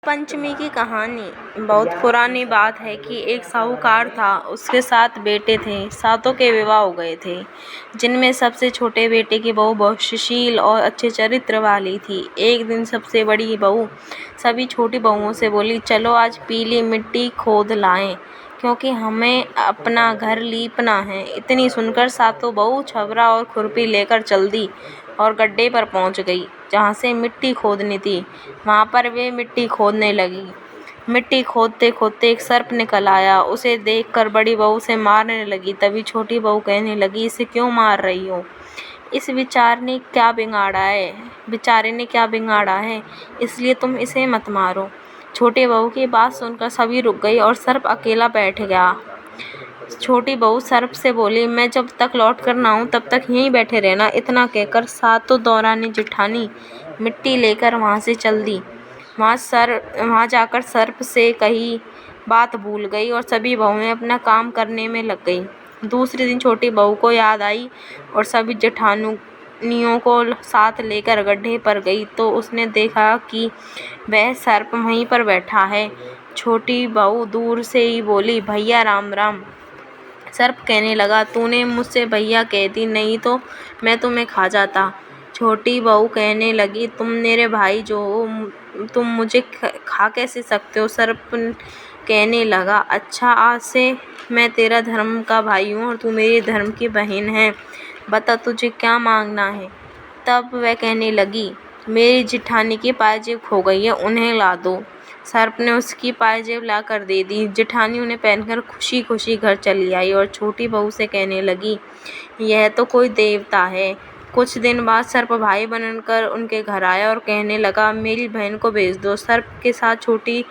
पंचमी की कहानी बहुत पुरानी बात है कि एक साहूकार था। उसके 7 बेटे थे। सातों के विवाह हो गए थे, जिनमें सबसे छोटे बेटे की बहू बहुत सुशील और अच्छे चरित्र वाली थी। एक दिन सबसे बड़ी बहू सभी छोटी बहुओं से बोली, चलो आज पीली मिट्टी खोद लाएं, क्योंकि हमें अपना घर लीपना है। इतनी सुनकर सातों बहू छबरा और खुरपी लेकर चल दी और गड्ढे पर पहुंच गई, जहाँ से मिट्टी खोदनी थी। वहाँ पर वे मिट्टी खोदने लगी। मिट्टी खोदते खोदते एक सर्प निकल आया। उसे देखकर बड़ी बहू उसे मारने लगी। तभी छोटी बहू कहने लगी, इसे क्यों मार रही हो? इस बेचारे ने क्या बिगाड़ा है, इसलिए तुम इसे मत मारो। छोटी बहू की बात सुनकर सभी रुक गई और सर्प अकेला बैठ गया। छोटी बहू सर्प से बोली, मैं जब तक लौट कर ना आऊं तब तक यहीं बैठे रहना। इतना कहकर सातों दौरानी जेठानी मिट्टी लेकर वहां से चल दी। वहां जाकर सर्प से कही बात भूल गई और सभी बहुएं अपना काम करने में लग गई। दूसरे दिन छोटी बहू को याद आई और सभी जेठानियों को साथ लेकर गड्ढे पर गई तो उसने देखा कि वह सर्प वहीं पर बैठा है। छोटी बहू दूर से ही बोली, भैया राम राम। सर्प कहने लगा, तूने मुझसे भैया कह दी, नहीं तो मैं तुम्हें खा जाता। छोटी बहू कहने लगी, तुम मेरे भाई जो हो, तुम मुझे खा कैसे सकते हो? सर्प कहने लगा, अच्छा, आज से मैं तेरा धर्म का भाई हूँ और तू मेरी धर्म की बहन है। बता तुझे क्या मांगना है? तब वह कहने लगी, मेरी जेठानी की पायजेब खो गई है, उन्हें ला दो। सर्प ने उसकी पायजेब लाकर दे दी। जेठानी उन्हें पहनकर खुशी खुशी घर चली आई और छोटी बहू से कहने लगी, यह तो कोई देवता है। कुछ दिन बाद सर्प भाई बनकर उनके घर आया और कहने लगा, मेरी बहन को भेज दो। सर्प के साथ छोटी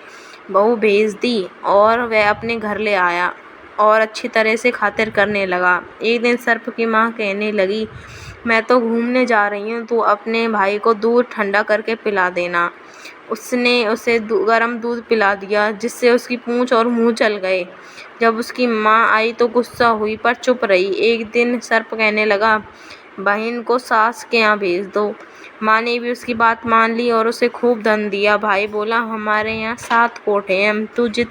बहू भेज दी और वह अपने घर ले आया और अच्छी तरह से खातिर करने लगा। एक दिन सर्प की माँ कहने लगी, मैं तो घूमने जा रही हूँ, तू अपने भाई को दूध ठंडा करके पिला देना। उसने उसे गर्म दूध पिला दिया, जिससे उसकी पूंछ और मुंह जल गए। जब उसकी माँ आई तो गुस्सा हुई पर चुप रही। एक दिन सर्प कहने लगा, बहन को सास के यहाँ भेज दो। माँ ने भी उसकी बात मान ली और उसे खूब धन दिया। भाई बोला, हमारे यहाँ 7 कोठे हैं, तू जिसे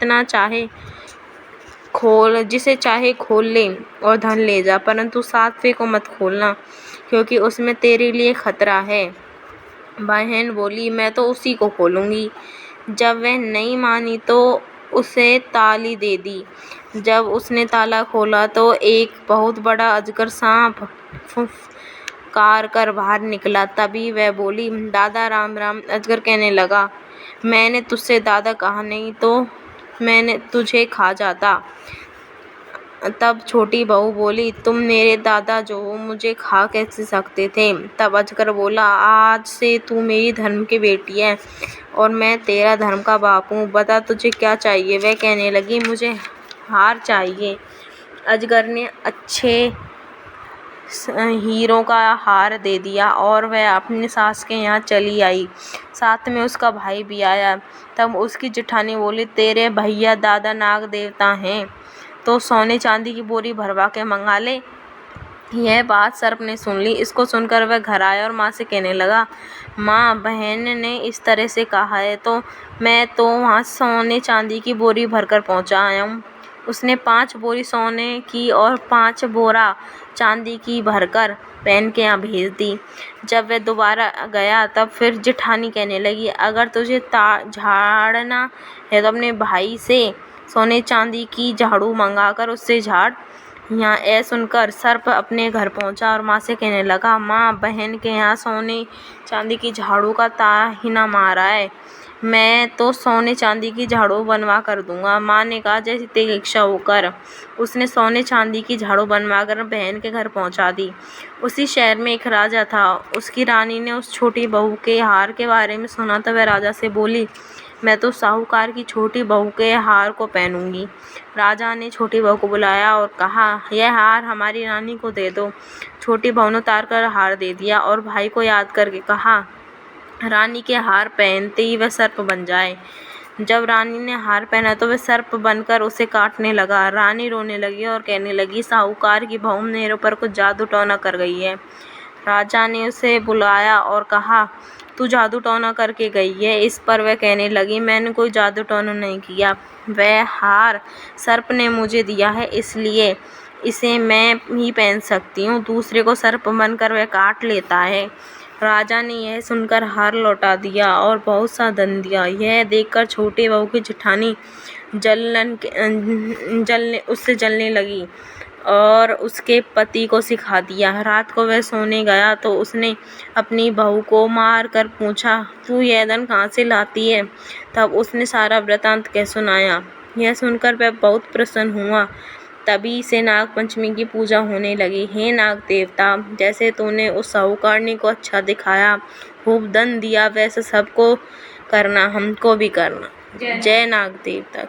चाहे खोल ले और धन ले जा, परंतु 7वें को मत खोलना, क्योंकि उसमें तेरे लिए खतरा है। बहन बोली, मैं तो उसी को खोलूंगी। जब वह नहीं मानी तो उसे ताली दे दी। जब उसने ताला खोला तो एक बहुत बड़ा अजगर सांप फुफकार कर बाहर निकला। तभी वह बोली, दादा राम राम। अजगर कहने लगा, मैंने तुझसे दादा कहा, नहीं तो मैंने तुझे खा जाता। तब छोटी बहू बोली, तुम मेरे दादा जो हो, मुझे खा कैसे सकते थे? तब अजगर बोला, आज से तू मेरी धर्म की बेटी है और मैं तेरा धर्म का बाप हूँ। बता तुझे क्या चाहिए? वह कहने लगी, मुझे हार चाहिए। अजगर ने अच्छे हीरों का हार दे दिया और वह अपनी सास के यहाँ चली आई। साथ में उसका भाई भी आया। तब उसकी जेठानी बोली, तेरे भैया दादा नाग देवता हैं, तो सोने चांदी की बोरी भरवा के मंगा ले। यह बात सर्प ने सुन ली। इसको सुनकर वह घर आया और माँ से कहने लगा, माँ, बहन ने इस तरह से कहा है तो मैं तो वहाँ सोने चांदी की बोरी भरकर पहुँचा आया हूँ। उसने 5 बोरी सोने की और 5 बोरा चांदी की भरकर बहन के यहाँ भेज दी। जब वह दोबारा गया तब फिर जेठानी कहने लगी, अगर तुझे झाड़ना है तो अपने भाई से सोने चांदी की झाड़ू मंगाकर उससे झाड़। यहाँ सुनकर सर्प अपने घर पहुंचा और माँ से कहने लगा, माँ, बहन के यहाँ सोने चांदी की झाड़ू का ताहिना मारा है, मैं तो सोने चांदी की झाड़ू बनवा कर दूंगा। माँ ने कहा, जैसी तेरी इच्छा होकर। उसने सोने चांदी की झाड़ू बनवा कर बहन के घर पहुंचा दी। उसी शहर में एक राजा था। उसकी रानी ने उस छोटी बहू के हार के बारे में सुना तो वह राजा से बोली, मैं तो साहूकार की छोटी बहू के हार को पहनूंगी। राजा ने छोटी बहू को बुलाया और कहा, यह हार हमारी रानी को दे दो। छोटी बहू ने उतार कर हार दे दिया और भाई को याद करके कहा, रानी के हार पहनते ही वह सर्प बन जाए। जब रानी ने हार पहना तो वह सर्प बनकर उसे काटने लगा। रानी रोने लगी और कहने लगी, साहूकार की बहू मेरे ऊपर कुछ जादू टोना कर गई है। राजा ने उसे बुलाया और कहा, तू जादू टोना करके गई है। इस पर वह कहने लगी, मैंने कोई जादू टोना नहीं किया, वह हार सर्प ने मुझे दिया है, इसलिए इसे मैं ही पहन सकती हूँ। दूसरे को सर्प बनकर वह काट लेता है। राजा ने यह सुनकर हार लौटा दिया और बहुत सा धन दिया। यह देखकर छोटे बहू की जेठानी उससे जलने लगी और उसके पति को सिखा दिया। रात को वह सोने गया तो उसने अपनी बहू को मार कर पूछा, तू यह धन कहाँ से लाती है? तब उसने सारा वृतांत कह सुनाया। यह सुनकर वह बहुत प्रसन्न हुआ। तभी से नाग पंचमी की पूजा होने लगी। हे नाग देवता, जैसे तूने उस साहूकारनी को अच्छा दिखाया, खूब धन दिया, वैसे सबको करना, हमको भी करना। जय नाग देवता।